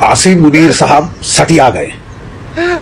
आसिम मुनीर साहब सटिया गए,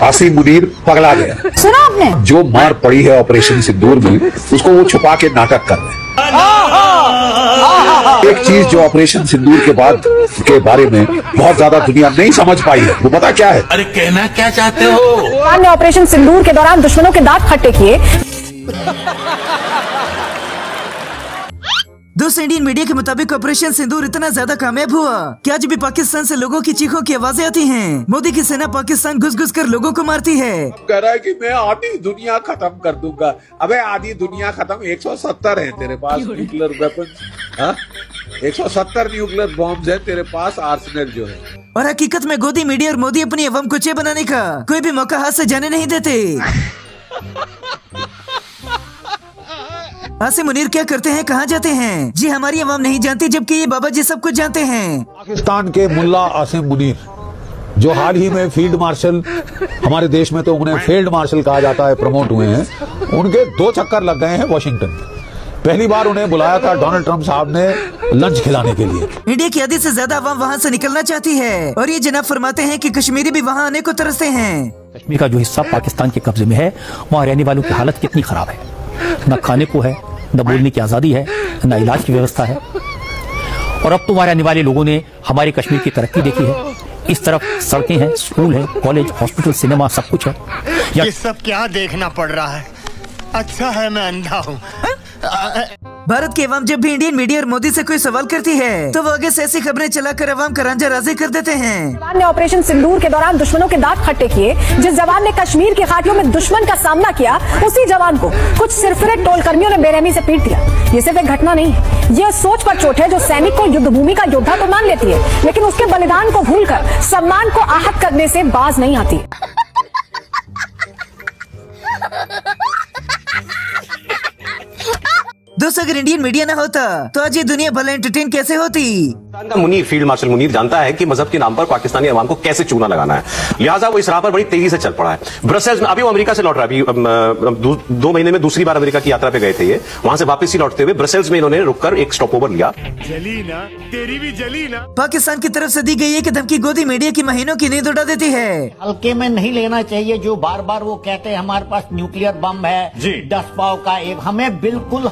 आसिम मुनीर पगला गया। सुना आपने? जो मार पड़ी है ऑपरेशन सिंदूर में, उसको वो छुपा के नाटक कर रहे हैं। एक चीज जो ऑपरेशन सिंदूर के बाद के बारे में बहुत ज्यादा दुनिया नहीं समझ पाई है, वो पता क्या है? अरे कहना क्या चाहते हो? ने ऑपरेशन सिंदूर के दौरान दुश्मनों के दांत खट्टे किए। दोस्तों, इंडियन मीडिया के मुताबिक ऑपरेशन सिंदूर इतना ज्यादा कामयाब हुआ कि आज भी पाकिस्तान से लोगों की चीखों की आवाजें आती हैं। मोदी की सेना पाकिस्तान घुस घुस कर लोगों को मारती है। कह रहा है कि मैं आधी दुनिया खत्म कर दूंगा। अबे आधी दुनिया खत्म, 170 है तेरे पास न्यूक्लियर वेपन, 170 न्यूक्लियर बॉम्ब है तेरे पास, आर्सेनल जो है। और हकीकत में गोदी मीडिया और मोदी अपनी अवाम को चे बनाने का कोई भी मौका हाथ से जाने नहीं देते। आसिम मुनीर क्या करते हैं, कहाँ जाते हैं? जी हमारी अवाम नहीं जानती, जबकि ये बाबा जी सब कुछ जानते हैं। पाकिस्तान के मुल्ला आसिम मुनीर, जो हाल ही में फील्ड मार्शल, हमारे देश में तो उन्हें फील्ड मार्शल कहा जाता है, प्रमोट हुए हैं। उनके 2 चक्कर लग गए हैं वॉशिंगटन। पहली बार उन्हें बुलाया था डोनाल्ड ट्रंप साहब ने लंच खिलाने के लिए। इंडिया की आधी से ज्यादा अवाम वहाँ से निकलना चाहती है, और ये जनाब फरमाते हैं कि कश्मीरी भी वहाँ आने को तरसते हैं। कश्मीर का जो हिस्सा पाकिस्तान के कब्जे में है, वहाँ रहने वालों की हालत कितनी खराब है। न खाने को है, न बोलने की आजादी है, न इलाज की व्यवस्था है। और अब तो वहाँ रहने वाले लोगों ने हमारे कश्मीर की तरक्की देखी है। इस तरफ सड़कें हैं, स्कूल है, कॉलेज, हॉस्पिटल, सिनेमा, सब कुछ है। ये सब क्या देखना पड़ रहा है? अच्छा है मैं अंधा हूँ। भारत की अवाम जब भी इंडियन मीडिया और मोदी से कोई सवाल करती है, तो वो आगे से ऐसी खबरें चलाकर अवाम का रांझा राजी कर देते हैं। जवान ने ऑपरेशन सिंदूर के दौरान दुश्मनों के दांत खट्टे किए। जिस जवान ने कश्मीर की घाटियों में दुश्मन का सामना किया, उसी जवान को कुछ सिरफिरे टोल कर्मियों ने बेरहमी से पीट दिया। ये सिर्फ एक घटना नहीं है, ये सोच पर चोट है जो सैनिक को युद्ध भूमि का योद्धा तो मान लेती है, लेकिन उसके बलिदान को भूलकर सम्मान को आहत करने से बाज नहीं आती। दोस्तों, अगर इंडियन मीडिया ना होता तो आज ये दुनिया भला एंटरटेन कैसे होती? मुनीर, फील्ड मार्शल मुनीर जानता है कि मजहब के नाम पर पाकिस्तानी अवाम को कैसे चूना लगाना है, लिहाजा वो इस राह पर बड़ी तेजी से चल पड़ा है। ब्रसेल्स में अभी वो अमेरिका से लौट रहा है, अभी 2 महीने में दूसरी बार अमेरिका की यात्रा पे गए थे ये। वहां से वापस ही लौटते हुए ब्रसेल्स में इन्होंने रुककर एक स्टॉप ओवर लिया। जली ना, तेरी भी जली ना। पाकिस्तान की तरफ से दी गई एक धमकी गोदी मीडिया की महीनों की नींद उड़ा देती है। हल्के में नहीं लेना चाहिए जो बार बार वो कहते हैं हमारे पास न्यूक्लियर बम है 10 पाव का एक, हमें बिल्कुल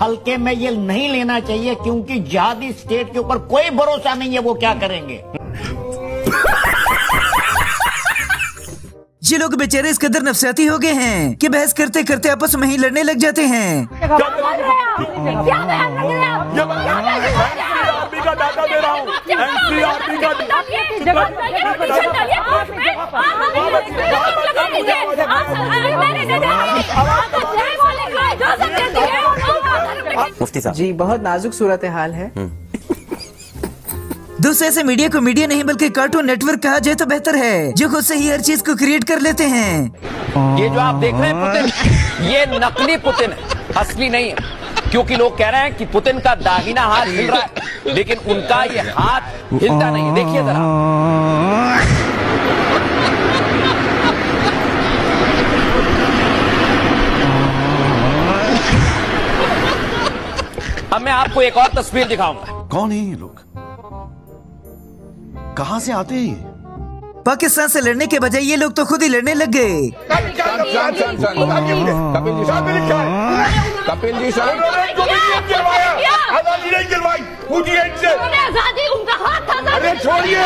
हल्के में ये नहीं लेना चाहिए, क्योंकि जिहादी स्टेट के ऊपर कोई भरोसा नहीं है वो क्या करेंगे। ये लोग बेचारे इस कदर नफसियाती हो गए हैं कि बहस करते करते आपस में ही लड़ने लग जाते हैं। मुफ्ती साहब जी, बहुत नाजुक सूरत हाल है। दूसरे से मीडिया को मीडिया नहीं बल्कि कार्टून नेटवर्क कहा जाए तो बेहतर है, जो खुद से ही हर चीज को क्रिएट कर लेते हैं। ये जो आप देख रहे हैं पुतिन, ये नकली पुतिन है, असली नहीं है। क्योंकि लोग कह रहे हैं कि पुतिन का दाहिना हाथ हिल रहा है, लेकिन उनका ये हाथ हिलता नहीं है। देखिए जरा, अब मैं आपको एक और तस्वीर दिखाऊंगा। कौन है ये लोग, कहां से आते हैं? पाकिस्तान से लड़ने के बजाय ये लोग तो खुद ही लड़ने लग गए। कपिल जी सर, अरे छोड़िए,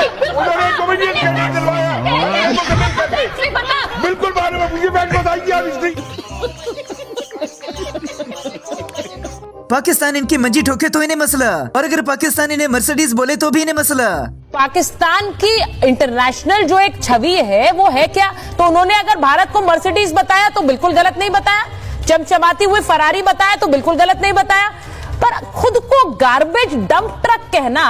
बिल्कुल बारे में मुझे बैठ बताइए आप इसलिए। पाकिस्तान इनकी मंजी ठोके तो इन्हें मसला, और अगर पाकिस्तान इन्हें मर्सिडीज बोले तो भी इन्हें मसला। पाकिस्तान की इंटरनेशनल जो एक छवि है वो है क्या? तो उन्होंने अगर भारत को मर्सिडीज बताया तो बिल्कुल गलत नहीं बताया, चमचमाती हुई फरारी बताया तो बिल्कुल गलत नहीं बताया, पर खुद को गार्बेज डंप ट्रक कहना,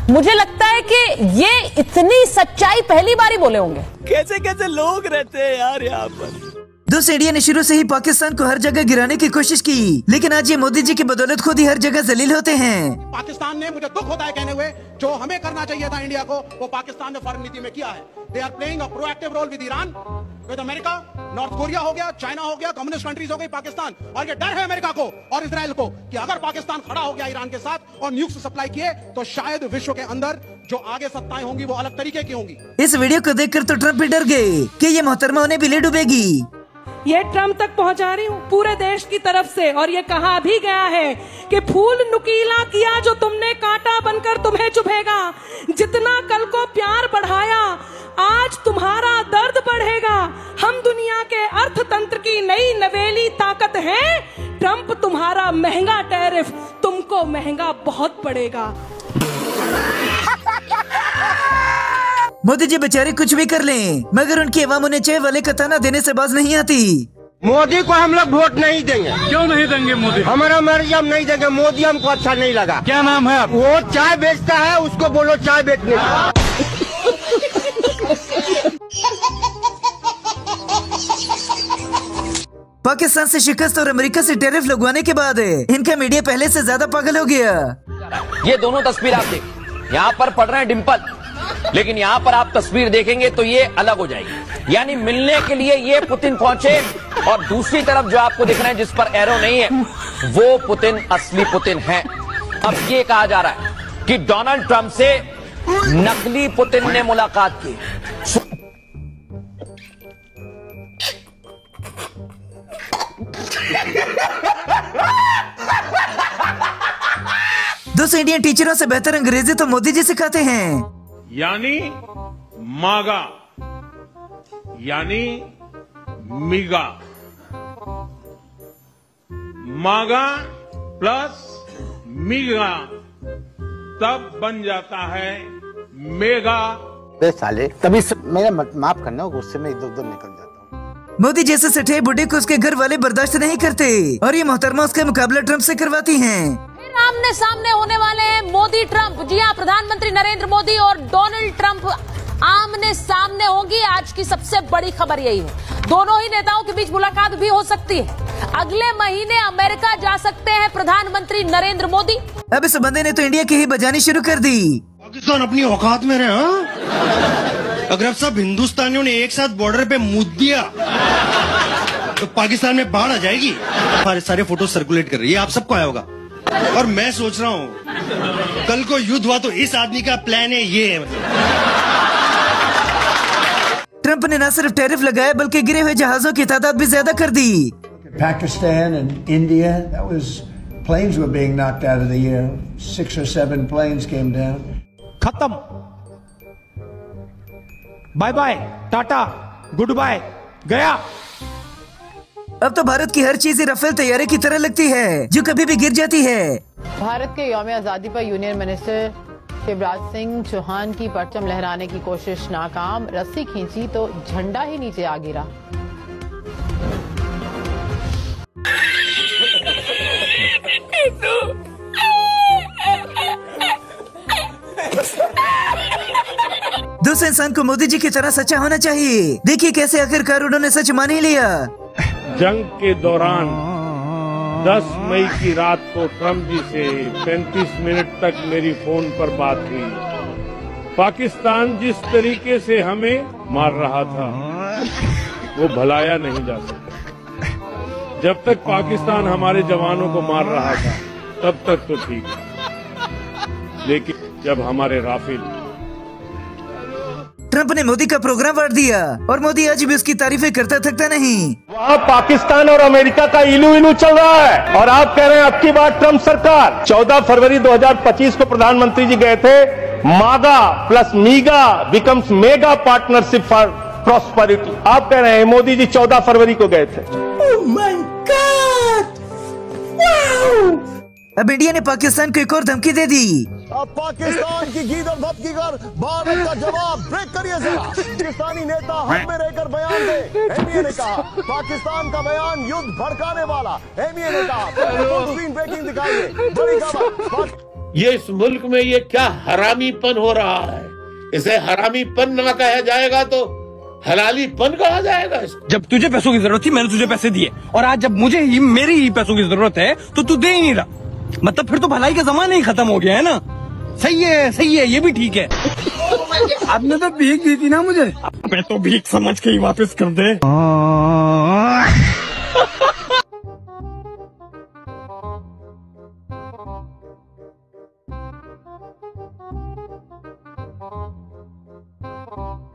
मुझे लगता है कि ये इतनी सच्चाई पहली बार ही बोले होंगे। कैसे कैसे लोग रहते हैं यार यहाँ पर। दोस्तों, इंडिया ने शुरू से ही पाकिस्तान को हर जगह गिराने की कोशिश की, लेकिन आज ये मोदी जी की बदौलत खुद ही हर जगह जलील होते हैं। पाकिस्तान ने, मुझे दुख होता है कहने हुए, जो हमें करना चाहिए था इंडिया को, वो पाकिस्तान ने फॉरेन नीति में किया है। They are playing a proactive role with Iran, with America, North Korea हो गया, चाइना हो गया, कम्युनिस्ट कंट्रीज हो गई, पाकिस्तान। और ये डर है अमेरिका को और इजराइल को कि अगर पाकिस्तान खड़ा हो गया ईरान के साथ और न्यूक्लियर सप्लाई किए तो शायद विश्व के अंदर जो आगे सत्ताएं होंगी वो अलग तरीके की होंगी। इस वीडियो को देखकर तो ट्रम्प भी डर गए कि ये मोहतरमा उन्हें भी ले डूबेगी। ये ट्रम्प तक पहुंचा रही हूँ पूरे देश की तरफ से, और ये कहा भी गया है कि फूल नुकीला किया जो तुमने कांटा बनकर तुम्हें चुभेगा। जितना कल को प्यार बढ़ाया आज तुम्हारा दर्द बढ़ेगा। हम दुनिया के अर्थतंत्र की नई नवेली ताकत हैं। ट्रम्प तुम्हारा महंगा टैरिफ तुमको महंगा बहुत पड़ेगा। मोदी जी बेचारे कुछ भी कर लें, मगर उनकी अवाम उन्हें चाय वाले का ताना देने से बाज नहीं आती। मोदी को हम लोग वोट नहीं देंगे। क्यों नहीं देंगे मोदी? हमारा मर्जी, हम नहीं देंगे। मोदी हमको अच्छा नहीं लगा। क्या नाम है आप? वो चाय बेचता है, उसको बोलो चाय बेचने का। पाकिस्तान से शिकस्त और अमेरिका से टैरिफ लगवाने के बाद इनका मीडिया पहले से ज्यादा पागल हो गया। ये दोनों तस्वीर आप देखें, यहाँ पर पड़ रहे हैं डिंपल, लेकिन यहाँ पर आप तस्वीर देखेंगे तो ये अलग हो जाएगी। यानी मिलने के लिए ये पुतिन पहुंचे, और दूसरी तरफ जो आपको दिख रहे हैं जिस पर एरो नहीं है वो पुतिन असली पुतिन है। अब ये कहा जा रहा है कि डोनाल्ड ट्रंप से नकली पुतिन ने मुलाकात की। दोस्तों, इंडियन टीचरों से बेहतर अंग्रेजी तो मोदी जी सिखाते हैं। यानी मागा यानी मीगा, मागा प्लस मीगा तब बन जाता है मेगा। साले तभी मेरा माफ करना, गुस्से में इधर उधर निकल जाता हूँ। मोदी जैसे सठे बुढ़े को उसके घर वाले बर्दाश्त नहीं करते, और ये मोहतरमा उसका मुकाबला ट्रम्प से करवाती हैं। आमने सामने होने वाले हैं मोदी ट्रंप। जी हाँ, प्रधानमंत्री नरेंद्र मोदी और डोनाल्ड ट्रंप आमने सामने होंगी। आज की सबसे बड़ी खबर यही है। दोनों ही नेताओं के बीच मुलाकात भी हो सकती है। अगले महीने अमेरिका जा सकते हैं प्रधानमंत्री नरेंद्र मोदी। अब इस बंदे ने तो इंडिया की ही बजानी शुरू कर दी। पाकिस्तान अपनी औकात में रहे। अगर अब सब हिंदुस्तानियों ने एक साथ बॉर्डर पे मुद दिया तो पाकिस्तान में बाढ़ आ जाएगी। सारे फोटो सर्कुलेट कर रही है, आप सबको आया होगा। और मैं सोच रहा हूँ कल को युद्ध हुआ तो इस आदमी का प्लान है ये है। ट्रंप ने न सिर्फ टैरिफ लगाया बल्कि गिरे हुए जहाजों की तादाद भी ज्यादा कर दी। Pakistan and India, that was planes were being knocked out of the air. 6 or 7 planes came down. खत्म, bye bye, tata, goodbye, गया। अब तो भारत की हर चीज राफेल तैयारी की तरह लगती है जो कभी भी गिर जाती है। भारत के यौम आजादी पर यूनियन मिनिस्टर शिवराज सिंह चौहान की परचम लहराने की कोशिश नाकाम। रस्सी खींची तो झंडा ही नीचे आ गिरा। दूसरे इंसान को मोदी जी की तरह सच्चा होना चाहिए। देखिए कैसे आखिरकार उन्होंने सच मान ही लिया। जंग के दौरान 10 मई की रात को ट्रंप जी से 35 मिनट तक मेरी फोन पर बात हुई। पाकिस्तान जिस तरीके से हमें मार रहा था वो भुलाया नहीं जा सकता। जब तक पाकिस्तान हमारे जवानों को मार रहा था तब तक तो ठीक है, लेकिन जब हमारे राफेल। ट्रंप ने मोदी का प्रोग्राम बांट दिया और मोदी आज भी उसकी तारीफें करता थकता नहीं। वहाँ पाकिस्तान और अमेरिका का इलू इलू चल रहा है और आप कह रहे हैं अब की बार ट्रंप सरकार। 14 फरवरी 2025 को प्रधानमंत्री जी गए थे। मागा plus मीगा becomes mega partnership for prosperity. आप कह रहे हैं मोदी जी 14 फरवरी को गए थे। Oh my God! Wow! अब इंडिया ने पाकिस्तान को एक और धमकी दे दी। अब पाकिस्तान की गीदड़ धमकी कर भारत का जवाब ब्रेक करिए जरा। पाकिस्तानी नेता हम में रहकर बयान दे। एमईए ने कहा पाकिस्तान का बयान युद्ध भड़काने वाला। एमईए ने कहा स्क्रीन ब्रेकिंग दिखाइए, बड़ी खबर। ये इस मुल्क में ये क्या हरामीपन हो रहा है। इसे हरामीपन ना कहा जाएगा तो हलालीपन कहा जाएगा। जब तुझे पैसों की जरूरत थी मैंने तुझे पैसे दिए, और आज जब मुझे ही मेरी ही पैसों की जरूरत है तो तू दे ही नहीं रहा। मतलब फिर तो भलाई का जमाना ही खत्म हो गया है ना। सही है, ये भी ठीक है। आपने तो भीख दी थी ना मुझे, मैं तो भीख समझ के ही वापस कर दे। है।